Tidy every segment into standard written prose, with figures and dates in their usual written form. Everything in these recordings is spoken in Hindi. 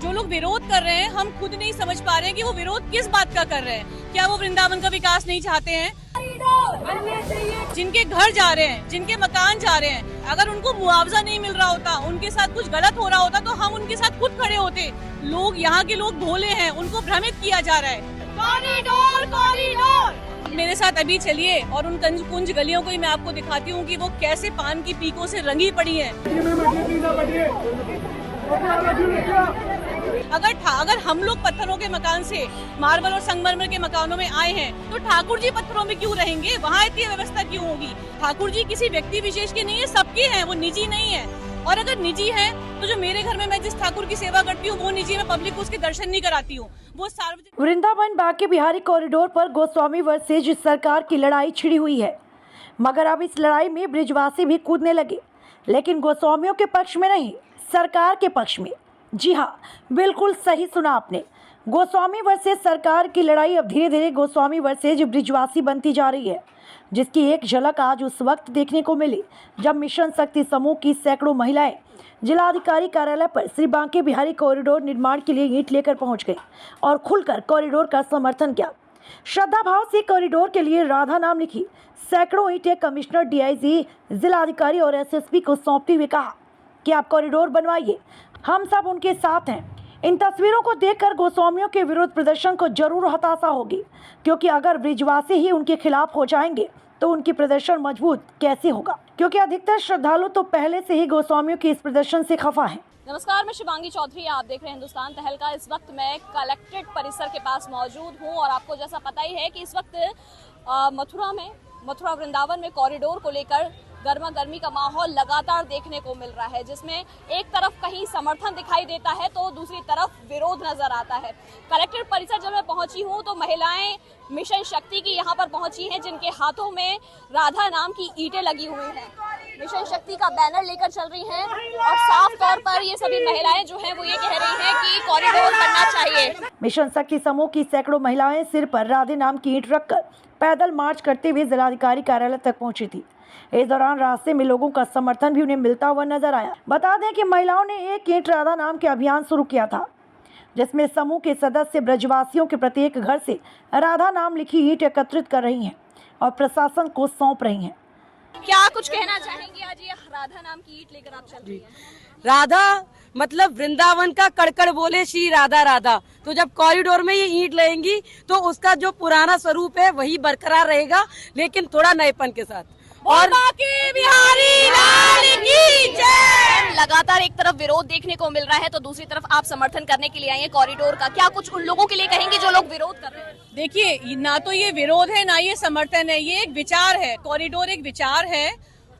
जो लोग विरोध कर रहे हैं, हम खुद नहीं समझ पा रहे हैं कि वो विरोध किस बात का कर रहे हैं। क्या वो वृंदावन का विकास नहीं चाहते हैं? जिनके घर जा रहे हैं, जिनके मकान जा रहे हैं, अगर उनको मुआवजा नहीं मिल रहा होता, उनके साथ कुछ गलत हो रहा होता, तो हम उनके साथ खुद खड़े होते। लोग, यहाँ के लोग भोले हैं, उनको भ्रमित किया जा रहा है। Corridor corridor. मेरे साथ अभी चलिए और उन कुंज गलियों को ही मैं आपको दिखाती हूँ कि वो कैसे पान की पीकों से रंगी पड़ी है। अगर हम लोग पत्थरों के मकान से मार्बल और संगमरमर के मकानों में आए हैं, तो ठाकुर जी पत्थरों में क्यों रहेंगे? वहाँ इतनी व्यवस्था क्यों होगी? ठाकुर जी किसी व्यक्ति विशेष के नहीं है, सबके हैं, वो निजी नहीं है। और अगर निजी है तो जो मेरे घर में मैं जिस ठाकुर की सेवा करती हूँ वो निजी, मैं पब्लिक को उसके दर्शन नहीं कराती हूँ, वो सार्वजनिक। वृंदावन बांके बिहारी कॉरिडोर पर गोस्वामी वर्सेज सरकार की लड़ाई छिड़ी हुई है, मगर अब इस लड़ाई में ब्रिजवासी भी कूदने लगे, लेकिन गोस्वामियों के पक्ष में नहीं, सरकार के पक्ष में। जी हाँ, बिल्कुल सही सुना आपने। गोस्वामी वर्सेज सरकार की लड़ाई अब धीरे धीरे गोस्वामी वर्सेज ब्रिजवासी बनती जा रही है, जिसकी एक झलक आज उस वक्त देखने को मिली जब मिशन शक्ति समूह की सैकड़ों महिलाएं जिलाधिकारी कार्यालय पर श्री बांके बिहारी कॉरिडोर निर्माण के लिए ईंट लेकर पहुंच गई और खुलकर कॉरिडोर का समर्थन किया। श्रद्धा भाव से कॉरिडोर के लिए राधा नाम लिखी सैकड़ों ईंटें कमिश्नर, डीआईजी, जिलाधिकारी और एसएसपी को सौंपते हुए कहा कि आप कॉरिडोर बनवाइए, हम सब उनके साथ हैं। इन तस्वीरों को देखकर गोस्वामियों के विरोध प्रदर्शन को जरूर हताशा होगी, क्योंकि अगर ब्रिजवासी ही उनके खिलाफ हो जाएंगे तो उनकी प्रदर्शन मजबूत कैसे होगा, क्योंकि अधिकतर श्रद्धालु तो पहले से ही गोस्वामियों के इस प्रदर्शन से खफा हैं। नमस्कार, मैं शिवांगी चौधरी, आप देख रहे हैं हिंदुस्तान तहलका। इस वक्त मैं कलेक्ट्रेट परिसर के पास मौजूद हूं और आपको जैसा पता ही है कि इस वक्त मथुरा वृंदावन में कॉरिडोर को लेकर गर्मा गर्मी का माहौल लगातार देखने को मिल रहा है, जिसमें एक तरफ कहीं समर्थन दिखाई देता है तो दूसरी तरफ विरोध नजर आता है। कलेक्ट्रेट परिसर जब मैं पहुंची हूं तो महिलाएं मिशन शक्ति की यहां पर पहुंची हैं, जिनके हाथों में राधा नाम की ईंटें लगी हुई हैं। मिशन शक्ति का बैनर लेकर चल रही हैं और साफ तौर पर ये सभी महिलाएं जो हैं वो ये कह रही हैं कि कॉरिडोर बनना चाहिए। मिशन शक्ति समूह की सैकड़ों महिलाएं सिर पर राधे नाम की ईंट रखकर पैदल मार्च करते हुए जिलाधिकारी कार्यालय तक पहुंची थी। इस दौरान रास्ते में लोगों का समर्थन भी उन्हें मिलता हुआ नजर आया। बता दें कि महिलाओं ने एक ईंट राधा नाम के अभियान शुरू किया था, जिसमें समूह के सदस्य ब्रजवासियों के प्रत्येक घर से राधा नाम लिखी ईंट एकत्रित कर रही हैं और प्रशासन को सौंप रही हैं। क्या कुछ कहना चाहेंगे? आज ये राधा नाम की ईंट लेकर आप चल रही हैं। राधा मतलब वृंदावन का कड़कड़ बोले श्री राधा राधा, तो जब कॉरिडोर में ये ईंट लगेंगी तो उसका जो पुराना स्वरूप है वही बरकरार रहेगा, लेकिन थोड़ा नएपन के साथ। और बांके बिहारी लाल की जय। लगातार एक तरफ विरोध देखने को मिल रहा है तो दूसरी तरफ आप समर्थन करने के लिए आई हैं कॉरिडोर का। क्या कुछ उन लोगों के लिए कहेंगे जो लोग विरोध कर रहे हैं? देखिए, ना तो ये विरोध है ना ये समर्थन है, ये एक विचार है। कॉरिडोर एक विचार है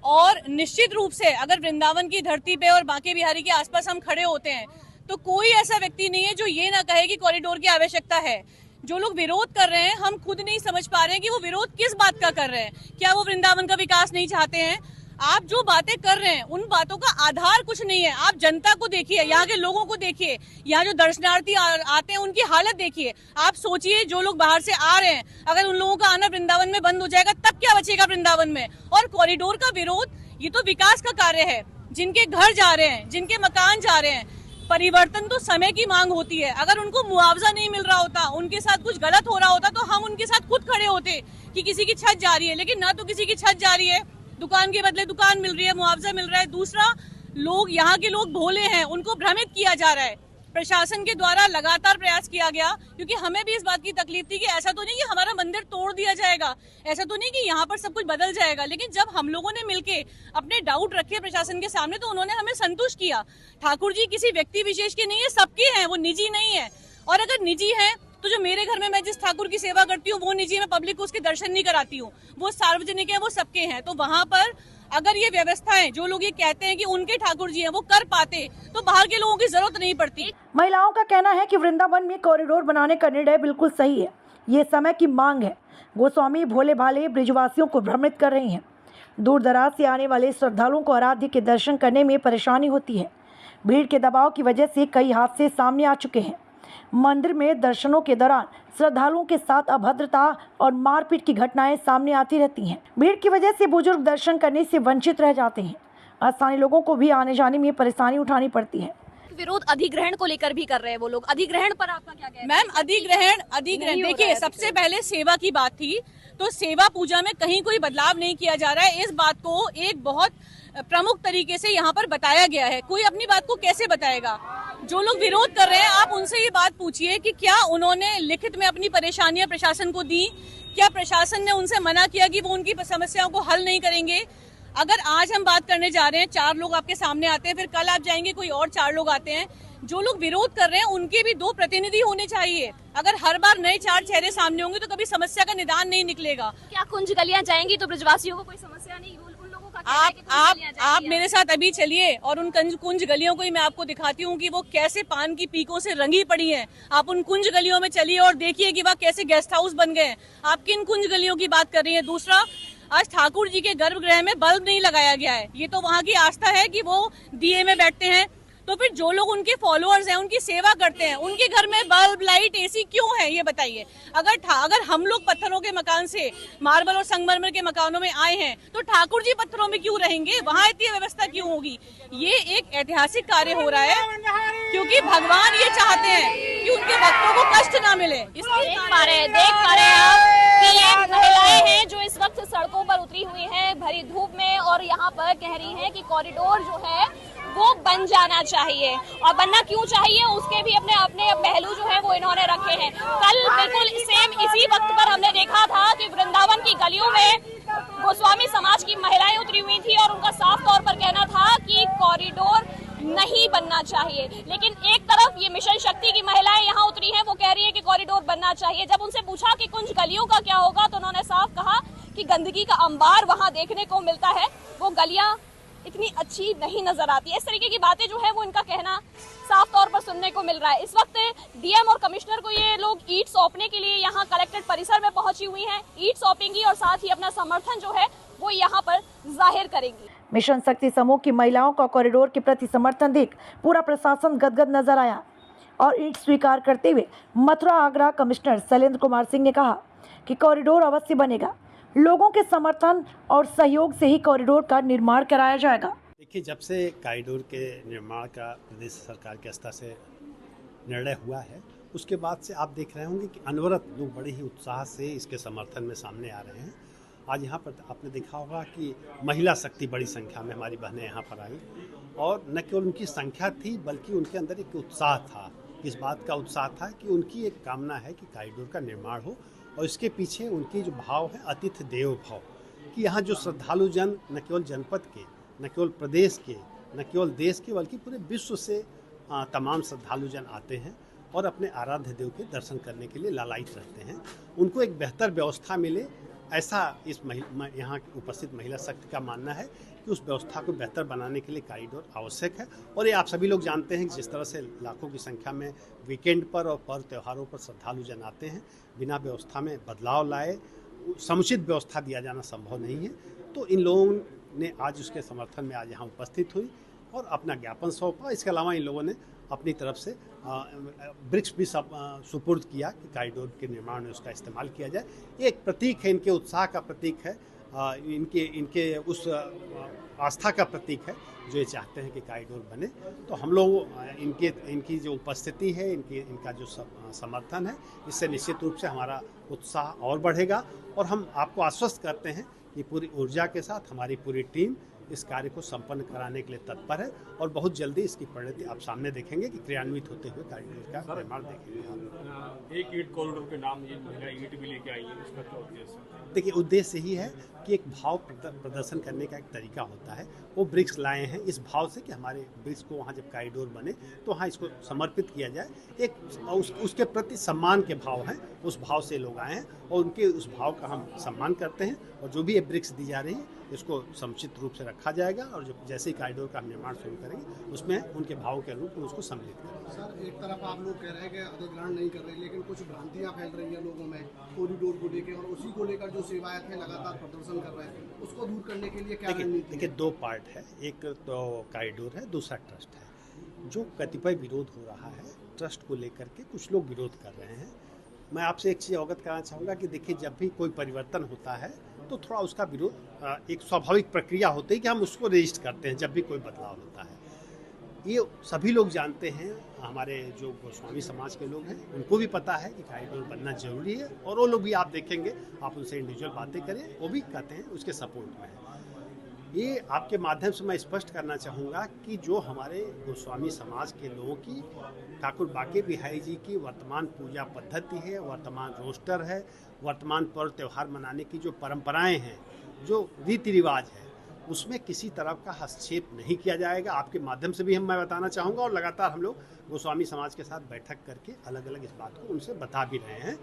और निश्चित रूप से अगर वृंदावन की धरती पे और बांके बिहारी के आसपास हम खड़े होते हैं तो कोई ऐसा व्यक्ति नहीं है जो ये ना कहे कि कॉरिडोर की आवश्यकता है। जो लोग विरोध कर रहे हैं, हम खुद नहीं समझ पा रहे हैं कि वो विरोध किस बात का कर रहे हैं। क्या वो वृंदावन का विकास नहीं चाहते हैं? आप जो बातें कर रहे हैं उन बातों का आधार कुछ नहीं है। आप जनता को देखिए, यहाँ के लोगों को देखिए, यहाँ जो दर्शनार्थी आते हैं उनकी हालत देखिए। आप सोचिए, जो लोग बाहर से आ रहे हैं, अगर उन लोगों का आना वृंदावन में बंद हो जाएगा तब क्या बचेगा वृंदावन में? और कॉरिडोर का विरोध, ये तो विकास का कार्य है। जिनके घर जा रहे हैं, जिनके मकान जा रहे हैं, परिवर्तन तो समय की मांग होती है। अगर उनको मुआवजा नहीं मिल रहा होता, उनके साथ कुछ गलत हो रहा होता, तो हम उनके साथ खुद खड़े होते कि किसी की छत जा रही है, लेकिन ना तो किसी की छत जा रही है, दुकान के बदले दुकान मिल रही है, मुआवजा मिल रहा है। दूसरा, लोग, यहाँ के लोग भोले हैं, उनको भ्रमित किया जा रहा है। प्रशासन के द्वारा लगातार प्रयास किया गया, क्योंकि हमें भी इस बात की तकलीफ थी कि ऐसा तो नहीं कि हमारा मंदिर तोड़ दिया जाएगा, ऐसा तो नहीं कि यहाँ पर सब कुछ बदल जाएगा। लेकिन जब हम लोगों ने मिलके अपने डाउट रखे प्रशासन के सामने तो उन्होंने हमें संतुष्ट किया। ठाकुर जी किसी व्यक्ति विशेष के नहीं है, सबके हैं, वो निजी नहीं है। और अगर निजी है तो जो मेरे घर में मैं जिस ठाकुर की सेवा करती हूँ वो निजी, मैं पब्लिक को उसके दर्शन नहीं कराती हूँ, वो सार्वजनिक है, वो सबके हैं। तो वहाँ पर अगर ये व्यवस्थाएं, जो लोग ये कहते हैं कि उनके ठाकुर जी हैं, वो कर पाते तो बाहर के लोगों की जरूरत नहीं पड़ती। महिलाओं का कहना है कि वृंदावन में कॉरिडोर बनाने का निर्णय बिल्कुल सही है, ये समय की मांग है। गोस्वामी भोले भाले ब्रिजवासियों को भ्रमित कर रही हैं। दूर दराज से आने वाले श्रद्धालुओं को आराध्य के दर्शन करने में परेशानी होती है। भीड़ के दबाव की वजह से कई हादसे सामने आ चुके हैं। मंदिर में दर्शनों के दौरान श्रद्धालुओं के साथ अभद्रता और मारपीट की घटनाएं सामने आती रहती हैं। भीड़ की वजह से बुजुर्ग दर्शन करने से वंचित रह जाते हैं। स्थानीय लोगों को भी आने जाने में परेशानी उठानी पड़ती है। विरोध अधिग्रहण को लेकर भी कर रहे हैं वो लोग, अधिग्रहण पर आपका क्या कहना है? मैम अधिग्रहण नहीं हो रहा देखिए, है सबसे पहले सेवा की बात थी, तो सेवा पूजा में कहीं कोई बदलाव नहीं किया जा रहा है। इस बात को एक बहुत प्रमुख तरीके से यहाँ पर बताया गया है। कोई अपनी बात को कैसे बताएगा? जो लोग विरोध कर रहे हैं, आप उनसे ये बात पूछिए कि क्या उन्होंने लिखित में अपनी परेशानियां प्रशासन को दी? क्या प्रशासन ने उनसे मना किया कि वो उनकी समस्याओं को हल नहीं करेंगे? अगर आज हम बात करने जा रहे हैं, 4 लोग आपके सामने आते हैं, फिर कल आप जाएंगे कोई और 4 लोग आते हैं। जो लोग विरोध कर रहे हैं उनके भी 2 प्रतिनिधि होने चाहिए। अगर हर बार नए 4 चेहरे सामने होंगे तो कभी समस्या का निदान नहीं निकलेगा। क्या कुंज गलियां जाएंगी तो ब्रजवासियों को कोई समस्या नहीं? उन लोगों का कहना है कि कुंज गलियां आप जाएंगी। मेरे साथ अभी चलिए और उन कुंज गलियों को ही मैं आपको दिखाती हूँ कि वो कैसे पान की पीकों से रंगी पड़ी हैं। आप उन कुंज गलियों में चलिए और देखिए कि वह कैसे गेस्ट हाउस बन गए हैं। आप किन कुंज गलियों की बात कर रही है? दूसरा, आज ठाकुर जी के गर्भगृह में बल्ब नहीं लगाया गया है। ये तो वहाँ की आस्था है कि वो दिए में बैठते हैं। तो फिर जो लोग उनके फॉलोअर्स हैं, उनकी सेवा करते हैं, उनके घर में बल्ब, लाइट, एसी क्यों है? ये बताइए। अगर हम लोग पत्थरों के मकान से मार्बल और संगमरमर के मकानों में आए हैं तो ठाकुर जी पत्थरों में क्यों रहेंगे? वहाँ इतनी व्यवस्था क्यों होगी? ये एक ऐतिहासिक कार्य हो रहा है क्योंकि भगवान ये चाहते हैं कि उनके भक्तों को कष्ट ना मिले। देख पा रहे हैं आप कि ये महिलाएं हैं जो इस वक्त सड़कों पर उतरी हुई हैं भरी धूप में और यहाँ पर कह रही हैं कि कॉरिडोर जो है वो बन जाना चाहिए। और बनना क्यों चाहिए उसके भी अपने अपने पहलू जो है वो इन्होंने रखे हैं। कल बिल्कुल सेम इसी वक्त पर हमने देखा था कि वृंदावन की गलियों में गोस्वामी समाज की महिलाएं उतरी हुई थी और उनका साफ तौर पर कहना था कि कॉरिडोर नहीं बनना चाहिए। लेकिन एक तरफ ये मिशन शक्ति की महिलाएं यहाँ उतरी हैं, वो कह रही है कि कॉरिडोर बनना चाहिए। जब उनसे पूछा कि कुंज गलियों का क्या होगा तो उन्होंने साफ कहा कि गंदगी का अंबार वहाँ देखने को मिलता है, वो गलियां इतनी अच्छी नहीं नजर आती है। इस तरीके की बातें जो है वो इनका कहना साफ तौर पर सुनने को मिल रहा है। इस वक्त डीएम और कमिश्नर को ये लोग ईंट सौंपने के लिए यहाँ कलेक्ट्रेट परिसर में पहुंची हुई हैं, ईंट सौंपेंगी और साथ ही अपना समर्थन जो है वो यहाँ पर जाहिर करेंगी। मिशन शक्ति समूह की महिलाओं का कॉरिडोर के प्रति समर्थन देख पूरा प्रशासन गदगद नजर आया और ईंट स्वीकार करते हुए मथुरा आगरा कमिश्नर शैलेंद्र कुमार सिंह ने कहा कि कॉरिडोर अवश्य बनेगा। लोगों के समर्थन और सहयोग से ही कॉरिडोर का निर्माण कराया जाएगा। देखिए, जब से कॉरिडोर के निर्माण का प्रदेश सरकार के स्तर से निर्णय हुआ है, उसके बाद से आप देख रहे होंगे कि अनवरत लोग बड़े ही उत्साह से इसके समर्थन में सामने आ रहे हैं। आज यहाँ पर आपने देखा होगा कि महिला शक्ति बड़ी संख्या में हमारी बहनें यहाँ पर आई और न केवल उनकी संख्या थी बल्कि उनके अंदर एक उत्साह था। इस बात का उत्साह था कि उनकी एक कामना है कि कॉरिडोर का निर्माण हो और इसके पीछे उनकी जो भाव है अतिथि देवो भाव, कि यहाँ जो श्रद्धालु जन न केवल जनपद के, न केवल प्रदेश के, न केवल देश के बल्कि पूरे विश्व से तमाम श्रद्धालु जन आते हैं और अपने आराध्य देव के दर्शन करने के लिए लालायित रहते हैं। उनको एक बेहतर व्यवस्था मिले, ऐसा इस यहाँ की उपस्थित महिला शक्ति का मानना है कि उस व्यवस्था को बेहतर बनाने के लिए कॉरिडोर आवश्यक है। और ये आप सभी लोग जानते हैं कि जिस तरह से लाखों की संख्या में वीकेंड पर और पर्व त्योहारों पर श्रद्धालु जन आते हैं, बिना व्यवस्था में बदलाव लाए समुचित व्यवस्था दिया जाना संभव नहीं है। तो इन लोगों ने आज उसके समर्थन में आज यहाँ उपस्थित हुई और अपना ज्ञापन सौंपा। इसके अलावा इन लोगों ने अपनी तरफ से ब्रिक्स भी सुपुर्द किया कि कॉरिडोर के निर्माण में उसका इस्तेमाल किया जाए। ये एक प्रतीक है, इनके उत्साह का प्रतीक है, इनके उस आस्था का प्रतीक है जो ये चाहते हैं कि कॉरिडोर बने। तो हम लोग इनकी जो उपस्थिति है, इनका जो समर्थन है, इससे निश्चित रूप से हमारा उत्साह और बढ़ेगा और हम आपको आश्वस्त करते हैं कि पूरी ऊर्जा के साथ हमारी पूरी टीम इस कार्य को संपन्न कराने के लिए तत्पर है और बहुत जल्दी इसकी परिणति आप सामने देखेंगे कि क्रियान्वित होते हुए कॉरिडोर का निर्माण देखेंगे। एक ईंट कॉरिडोर के नाम ये महिला ईंट भी लेके आई है, इसका क्या उद्देश्य है? देखिए, उद्देश्य यही है कि एक भाव प्रदर्शन करने का एक तरीका होता है। वो ब्रिक्स लाए हैं इस भाव से कि हमारे ब्रिक्स को वहाँ जब कॉरिडोर बने तो वहाँ इसको समर्पित किया जाए। एक उसके प्रति सम्मान के भाव हैं, उस भाव से लोग आए हैं और उनके उस भाव का हम सम्मान करते हैं। और जो भी ये ब्रिक्स दी जा रही है इसको समुचित रूप से रखा जाएगा और जो जैसे ही कॉरिडोर का निर्माण शुरू करेंगे उसमें उनके भाव के अनुरूप उसको सम्मिलित करेंगे। सर, एक तरफ आप लोग कह रहे हैं कि अधिग्रहण नहीं कर रहे, लेकिन कुछ भ्रांतियां फैल रही हैं लोगों में कॉरिडोर को लेकर और उसी को लेकर जो सेवायत है लगातार प्रदर्शन कर रहे हैं, उसको दूर करने के लिए क्या रणनीति? देखिए, 2 पार्ट है, एक तो कॉरिडोर है, दूसरा ट्रस्ट है। जो कतिपय विरोध हो रहा है ट्रस्ट को लेकर के, कुछ लोग विरोध कर रहे हैं। मैं आपसे एक चीज़ अवगत कराना चाहूँगा कि देखिए, जब भी कोई परिवर्तन होता है तो थोड़ा उसका विरोध एक स्वाभाविक प्रक्रिया होती है कि हम उसको रजिस्ट करते हैं जब भी कोई बदलाव होता है। ये सभी लोग जानते हैं, हमारे जो गोस्वामी समाज के लोग हैं उनको भी पता है कि कॉरिडोर बनना जरूरी है, और वो लोग भी आप देखेंगे, आप उनसे इंडिविजुअल बातें करें, वो भी कहते हैं उसके सपोर्ट में है। ये आपके माध्यम से मैं स्पष्ट करना चाहूँगा कि जो हमारे गोस्वामी समाज के लोगों की, ठाकुर बाके बिहारी जी की वर्तमान पूजा पद्धति है, वर्तमान रोस्टर है, वर्तमान पर्व त्यौहार मनाने की जो परंपराएं हैं, जो रीति रिवाज है, उसमें किसी तरह का हस्तक्षेप नहीं किया जाएगा। आपके माध्यम से भी मैं बताना चाहूँगा, और लगातार हम लोग गोस्वामी समाज के साथ बैठक करके अलग अलग इस बात को उनसे बता भी रहे हैं।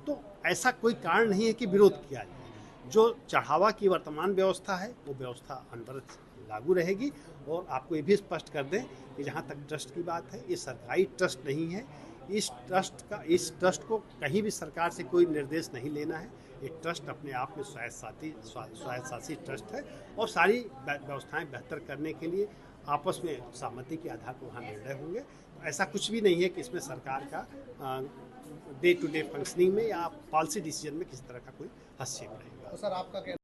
तो ऐसा कोई कारण नहीं है कि विरोध किया जाए। जो चढ़ावा की वर्तमान व्यवस्था है वो व्यवस्था अनवरत लागू रहेगी। और आपको ये भी स्पष्ट कर दें कि जहाँ तक ट्रस्ट की बात है, ये सरकारी ट्रस्ट नहीं है। इस ट्रस्ट को कहीं भी सरकार से कोई निर्देश नहीं लेना है। ये ट्रस्ट अपने आप में स्वायत्त शासित ट्रस्ट है, और सारी व्यवस्थाएं बेहतर करने के लिए आपस में सहमति के आधार पर वहाँ निर्णय होंगे। तो ऐसा कुछ भी नहीं है कि इसमें सरकार का डे टू डे फंक्शनिंग में या पॉलिसी डिसीजन में किसी तरह का कोई हस्तक्षेप रहेगा। तो सर आपका कहना